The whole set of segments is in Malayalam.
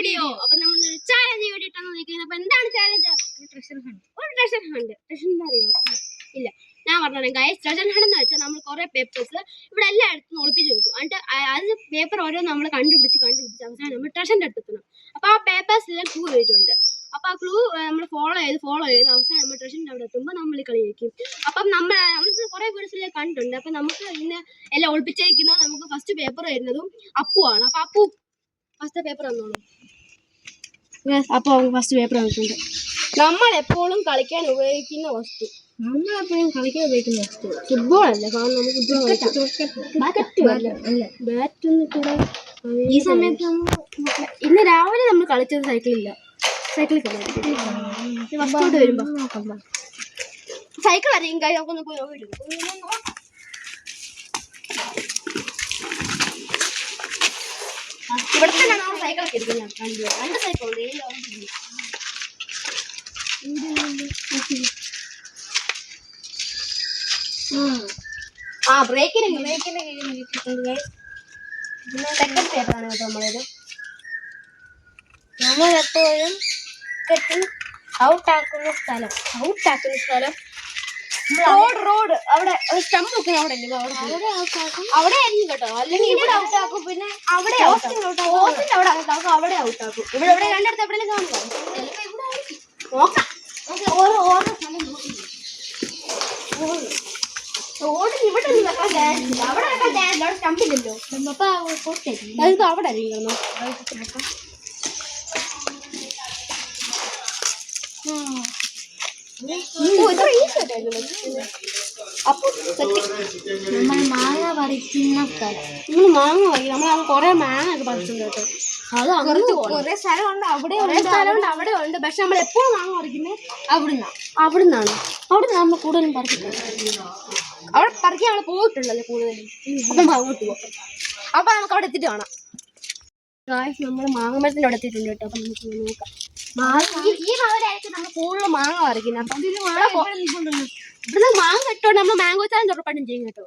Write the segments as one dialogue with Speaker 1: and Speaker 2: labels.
Speaker 1: വീഡിയോ. അപ്പൊ നമ്മൾ ചാലഞ്ച് വീഡിയോ ഇട്ടാണ് നോക്കുന്നത്. അപ്പൊ എന്താണ് ചാലഞ്ച്? ഒരു ട്രഷർ ഹണ്ട്. ട്രഷർ എന്താ അറിയോ? ഇല്ല, ഞാൻ പറഞ്ഞു ഗൈസ്. ട്രഷർ ഹണ്ട് എന്ന് വെച്ചാൽ നമ്മൾ കുറെ പേപ്പേഴ്സ് ഇവിടെ എല്ലായിടത്തും ഒളിപ്പിച്ച് വെക്കും. എന്നിട്ട് അത് പേപ്പർ ഓരോ നമ്മൾ കണ്ടുപിടിച്ച് അവസാനം നമ്മൾ ട്രഷറിന്റെ അടുത്തെത്തണം. അപ്പൊ ആ പേപ്പേഴ്സിലെല്ലാം ക്ലൂ എഴുതിയിട്ടുണ്ട്. അപ്പൊ ആ ക്ലൂ നമ്മൾ ഫോളോ ചെയ്ത് അവസാനം നമ്മൾ ട്രഷറിന്റെ അവിടെ എത്തുമ്പോൾ നമ്മൾ കളി വയ്ക്കും. അപ്പം നമ്മൾ കുറെ പേഴ്സിലെ കണ്ടിട്ടുണ്ട്. അപ്പൊ നമുക്ക് ഇന്ന് എല്ലാം ഒളിപ്പിച്ചേക്കുന്നത് നമുക്ക് ഫസ്റ്റ് പേപ്പർ വരുന്നതും അപ്പുവാണ്. അപ്പൊ അപ്പു ഫസ്റ്റ് പേപ്പർ തന്നോളൂ. അപ്പൊ ഫസ്റ്റ് പേപ്പർ തന്നിട്ടുണ്ട്. നമ്മൾ എപ്പോഴും കളിക്കാൻ ഉപയോഗിക്കുന്ന വസ്തു. നമ്മളെപ്പോഴും കളിക്കാൻ ഉപയോഗിക്കുന്ന വസ്തു ഫുട്ബോൾ അല്ല. കാരണം നമുക്ക് ബാറ്റ് ഈ സമയത്ത് ഇന്ന് രാവിലെ നമ്മൾ കളിച്ചത് സൈക്കിളില്ല. സൈക്കിളിൽ ഫസ്റ്റോട്ട് വരുമ്പോ സൈക്കിൾ അറിയും കാര്യം നമുക്കൊന്ന് പോയി നോക്കിയിട്ടുണ്ട്. ഇവിടെ തന്നെയാണ് നമ്മൾ സൈക്കിളൊക്കെ എടുക്കുന്നത്. രണ്ട് സൈക്കിളുണ്ട്. ബ്രേക്കിന് സെക്കൻഡ് പേപ്പറാണ് കേട്ടോ നമ്മളത്. നമ്മളെപ്പോഴും ഔട്ടാക്കുന്ന സ്ഥലം റോഡ് അവിടെ സ്റ്റമ്പ് വെക്കുന്ന അവിടെ അവിടെ ആയിരിക്കും കേട്ടോ. അല്ലെങ്കിൽ ഇവിടെ ഔട്ടാക്കും. പിന്നെ അവിടെ ഔട്ടാക്കും. അവിടെ ഔട്ടാക്കും. ഇവിടെ എവിടെ രണ്ടിടത്ത് എവിടെയെങ്കിലും കാണുക. നോക്കാം. റോഡിന് ഇവിടെ ഒന്നും വെക്കാൻ ചാൻസില്ല. അവിടെ വെക്കാൻ ചാൻസില്ല. അവിടെ സ്റ്റമ്പില്ലല്ലോ. അപ്പൊ അവിടെ ആയിരിക്കും. അപ്പൊ നമ്മൾ മാങ്ങ പറിക്കുന്ന സ്ഥലം. നമ്മൾ കൊറേ മാങ്ങ ഒക്കെ പറിച്ചിട്ടുണ്ട് കേട്ടോ. അത് കൊറേ സ്ഥലമുണ്ട്. അവിടെ ഉണ്ട്. പക്ഷെ നമ്മൾ എപ്പോഴും മാങ്ങ പറിക്കുന്നത് അവിടുന്നാണ് നമ്മൾ കൂടുതലും പറിച്ചിട്ടുണ്ട്. അവിടെ പറിക്കാൻ നമ്മൾ പോയിട്ടുണ്ടല്ലോ കൂടുതലും. അപ്പം അങ്ങോട്ട് പോകാം. അപ്പൊ നമുക്ക് അവിടെ എത്തിയിട്ട് കാണാം. നമ്മൾ മാങ്ങമരത്തിന്റെ അവിടെ എത്തിയിട്ടുണ്ട് കേട്ടോ. അപ്പൊ നമുക്ക് നോക്കാം. ഈ മകരായിരിക്കും നമ്മൾ കൂടുതൽ മാങ്ങ പറിക്കുന്നത്. അപ്പം ഇവിടുന്ന് മാങ്ങ കിട്ടുകൊണ്ട് നമ്മൾ മാംഗോ ചാലഞ്ച് ഉറപ്പായിട്ടും ചെയ്യും കേട്ടോ.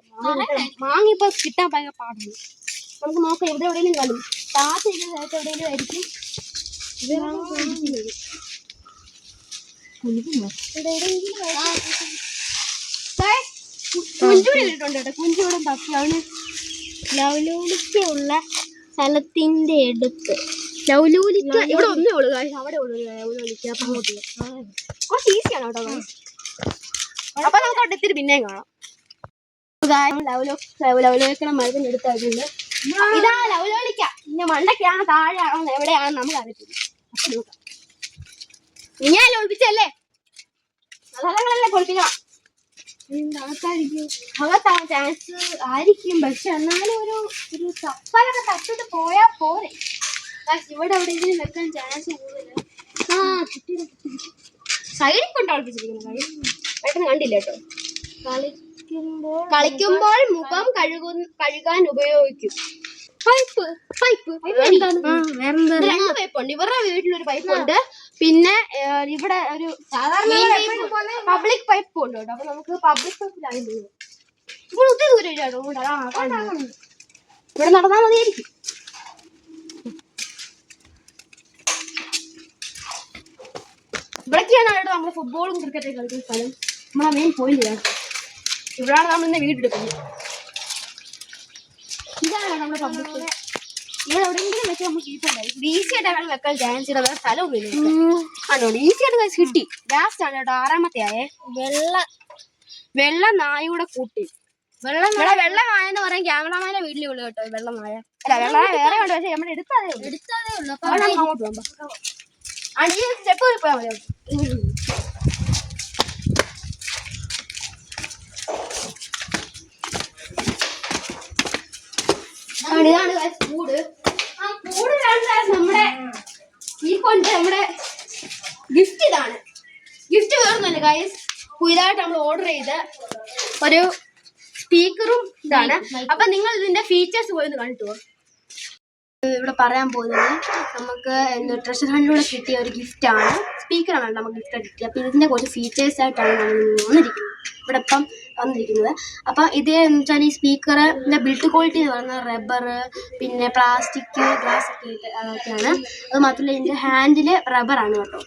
Speaker 1: മാങ്ങ ഇപ്പൊ കിട്ടാൻ ഭയങ്കര പാടുന്നു. നമുക്ക് നോക്കാം. ഇവിടെ എവിടെയെങ്കിലും കാണും. താത്തിരിക്കുന്ന സ്ഥലത്ത് എവിടെയെങ്കിലും ആയിരിക്കും. കുഞ്ചൂടെ ഇട്ടിട്ടുണ്ട് കേട്ടോ. കുഞ്ചൂടെ തപ്പിയാണ് ലവലൂലിക്കുള്ള സ്ഥലത്തിന്റെ അടുത്ത്. ലവലൂലിക്ക ഇവിടെ ഒന്നേ ഉള്ളു. അവിടെ ഉള്ളു ലവലൂലിക്ക. അപ്പൊ അങ്ങോട്ട് കുറച്ച് ഈസിയാണ് കേട്ടോ. അപ്പൊ നമുക്ക് അവിടെ എത്തിയിട്ട് പിന്നെയും കാണാം. ലവലോലിക്കണ മരത്തിന്റെ അടുത്തായിട്ടുണ്ട്. ഇതാ ലവലോലിക്ക. പിന്നെ മണ്ടയ്ക്കാണ് താഴെയാണോ എവിടെയാണെന്ന് നമുക്ക് അറിയത്തില്ല. അപ്പൊ നോക്കാം. ഞാൻ ഒളിപ്പിച്ചല്ലേ. സ്ഥലങ്ങളെല്ലാം പൊളിപ്പിക്കണം. അകത്താവാൻ ചാൻസ് ആയിരിക്കും. പക്ഷെ എന്നാലും ഒരു ചപ്പലൊക്കെ തട്ടിട്ട് പോയാ പോരെ. ഇവിടെ എവിടെയെങ്കിലും വെക്കാൻ ചാൻസ് കൂടുതൽ. സൈഡിൽ കൊണ്ട് ഒളിപ്പിച്ചിരിക്കുന്നു. പെട്ടെന്ന് കണ്ടില്ല കേട്ടോ. കളിക്കുമ്പോൾ മുഖം കഴുകാൻ ഉപയോഗിക്കും. പൈപ്പ് രണ്ട് പൈപ്പുണ്ട്. ഇവരുടെ വീട്ടിലൊരു പൈപ്പുണ്ട്. പിന്നെ ഇവിടെ ഒരു പബ്ലിക് പൈപ്പും ഉണ്ട് കേട്ടോ. അപ്പൊ നമുക്ക് പബ്ലിക് പൈപ്പിലായി ഇവിടെ ഒത്തിരി ദൂരം ഇല്ല കേട്ടോ. ഇവിടെ നടന്നാൽ മതിയായിരിക്കും. ഇവിടൊക്കെയാണ് കേട്ടോ നമ്മൾ ഫുട്ബോളും ക്രിക്കറ്റൊക്കെ കളിക്കുന്ന സ്ഥലം. നമ്മളെ മെയിൻ പോയിന്റ് ഇവിടാണ് നമ്മൾ ഇന്ന് വീടെടുക്കുന്നത്. ഇതാണ് നമ്മുടെ പബ്ലിക്. ഇവിടെ എവിടെയെങ്കിലും വെച്ച് നമുക്ക് ഈസിയുണ്ടായിരിക്കും. ഈസി ആയിട്ടാണ് വെക്കാൻ ചാൻസ് ചെയ്ത വേറെ സ്ഥലവും ആണോ. ഈസി ആയിട്ട് കിട്ടി. ലാസ്റ്റ് ആണ് കേട്ടോ. 6ാമത്തെ ആയേ. വെള്ള നായയുടെ കൂട്ടി. വെള്ള നായ എന്ന് പറയാൻ ക്യാമറമാനെ വീട്ടിലേ ഉള്ളു കേട്ടോ. വെള്ള നായ അല്ല, വെള്ള നായ വേറെ ഉണ്ട്. പക്ഷെ നമ്മൾ എടുത്തതേ ഉള്ളു. അങ്ങോട്ട് പോകുമ്പോ ഈ സ്റ്റെപ്പ് പോയാൽ മതി. ഇതാണ് കൂട്. ആ കൂടിലാണ് നമ്മുടെ നമ്മുടെ ഗിഫ്റ്റ്. ഇതാണ് ഗിഫ്റ്റ്. വേറൊന്നുമല്ല ഗൈസ്. പുതിയതായിട്ട് നമ്മൾ ഓർഡർ ചെയ്ത ഒരു സ്പീക്കറും ഇതാണ്. അപ്പൊ നിങ്ങൾ ഇതിന്റെ ഫീച്ചേഴ്സ് പോയി ഒന്ന് കണ്ടിട്ടോ. ഇവിടെ പറയാൻ പോകുന്നത് നമുക്ക് ട്രഷർ ഹണ്ടിലൂടെ കിട്ടിയ ഒരു ഗിഫ്റ്റാണ്. സ്പീക്കറാണ് നമുക്ക് ഗിഫ്റ്റ് കിട്ടിയത്. അപ്പം ഇതിൻ്റെ കുറച്ച് ഫീച്ചേഴ്സ് ആയിട്ടാണ് നമ്മൾ വന്നിരിക്കുന്നത്. ഇവിടെ ഇപ്പം വന്നിരിക്കുന്നത്. അപ്പം ഇത് എന്ന് വെച്ചാൽ ഈ സ്പീക്കറിൻ്റെ ബിൽഡ് ക്വാളിറ്റി എന്ന് പറയുന്നത് റബ്ബർ, പിന്നെ പ്ലാസ്റ്റിക്, ഗ്ലാസ് ഒക്കെ അതൊക്കെയാണ്. അത് മാത്രമല്ല ഇതിൻ്റെ ഹാൻഡിൽ റബ്ബറാണ് കേട്ടോ.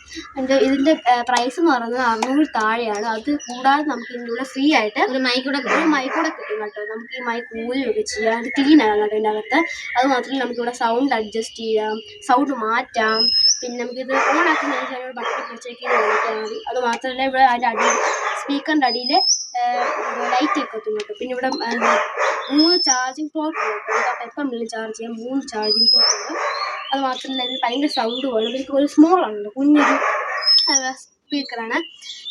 Speaker 1: ഇതിൻ്റെ പ്രൈസ് എന്ന് പറയുന്നത് 600 താഴെയാണ്. അത് കൂടാതെ നമുക്ക് ഇതിൻ്റെ കൂടെ ഫ്രീ ആയിട്ട് ഒരു മൈക്കൂടെ കിട്ടും കേട്ടോ. നമുക്ക് ഈ മൈക്ക് ഊരുകയൊക്കെ ചെയ്യാം. അത് ക്ലീൻ ആകാം കേട്ടോ ഇതിൻ്റെ അകത്ത്. അത് മാത്രമല്ല നമുക്കിവിടെ സൗണ്ട് അഡ്ജസ്റ്റ് ചെയ്യാം, സൗണ്ട് മാറ്റാം. പിന്നെ നമുക്കിത് ഓണാക്കുന്ന ബട്ടൺ പിടിച്ചേക്ക് ഓണാക്കിയാൽ മതി. അത് മാത്രമല്ല ഇവിടെ അതിൻ്റെ അടിയിൽ സ്പീക്കറിൻ്റെ അടിയിൽ ലൈറ്റ് ഒക്കെ എത്തും കേട്ടോ. പിന്നെ ഇവിടെ 3 ചാർജിങ് പോർട്ട് ഉണ്ട്. നമുക്ക് എപ്പം വേണമെങ്കിലും ചാർജ് ചെയ്യാം. 3 ചാർജിങ് പോർട്ട് ഉണ്ട്. അത് മാത്രമല്ല ഇതിന് ഭയങ്കര സൗണ്ട് വേണം. ഇതിലേക്ക് ഒരു സ്മോൾ ആണല്ലോ, കുഞ്ഞൊരു സ്പീക്കറാണ്.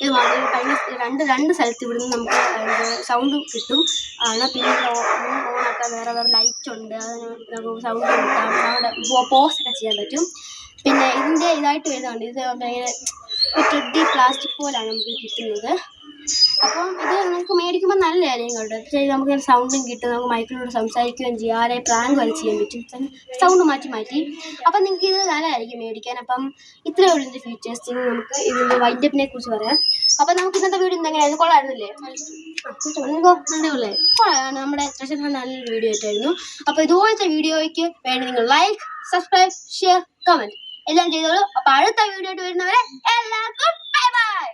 Speaker 1: ഇത് മാത്രം ഭയങ്കര രണ്ട് സ്ഥലത്ത് ഇവിടുന്ന് നമുക്ക് സൗണ്ട് കിട്ടും ആണ്. പിന്നെ ഓണാക്കാൻ വേറെ ലൈറ്റ് ഉണ്ട്, അതിന് നമുക്ക് സൗണ്ട് കിട്ടാം, അവിടെ പോസ്റ്റൊക്കെ ചെയ്യാൻ പറ്റും. പിന്നെ ഇതിൻ്റെ ഇതായിട്ട് വരുന്നുണ്ട്, ഇത് ഭയങ്കര ടെഡി പ്ലാസ്റ്റിക് പോലാണ് നമുക്ക് കിട്ടുന്നത്. അപ്പം ഇത് നമുക്ക് മേടിക്കുമ്പോൾ നല്ലതായിരിക്കും കേട്ടോ. പക്ഷേ നമുക്ക് സൗണ്ടും കിട്ടും, നമുക്ക് മൈക്കിലൂടെ സംസാരിക്കുകയും ചെയ്യാം, ആരെ പ്രാങ്ക് വരെ ചെയ്യാൻ പറ്റും, സൗണ്ട് മാറ്റി. അപ്പം നിങ്ങൾക്ക് ഇത് നല്ലതായിരിക്കും മേടിക്കാൻ. അപ്പം ഇത്രയേ ഉള്ളൂ ഇതിൻ്റെ ഫീച്ചേഴ്സ്. നമുക്ക് ഇതിൻ്റെ വൈൻഡപ്പിനെ കുറിച്ച് പറയാം. അപ്പം നമുക്ക് ഇന്നത്തെ വീഡിയോ എങ്ങനെയായിരുന്നു? കൊള്ളായിരുന്നില്ലേ? നമ്മുടെ ട്രഷർ ഹണ്ട് നല്ലൊരു വീഡിയോ ആയിട്ടായിരുന്നു. അപ്പോൾ ഇതുപോലത്തെ വീഡിയോയ്ക്ക് വേണ്ടി നിങ്ങൾ ലൈക്ക്, സബ്സ്ക്രൈബ്, ഷെയർ, കമൻറ്റ് എല്ലാം ചെയ്തോളൂ. അപ്പോൾ അടുത്ത വീഡിയോ ആയിട്ട് വരുന്നവരെ എല്ലാവർക്കും ബൈ ബൈ.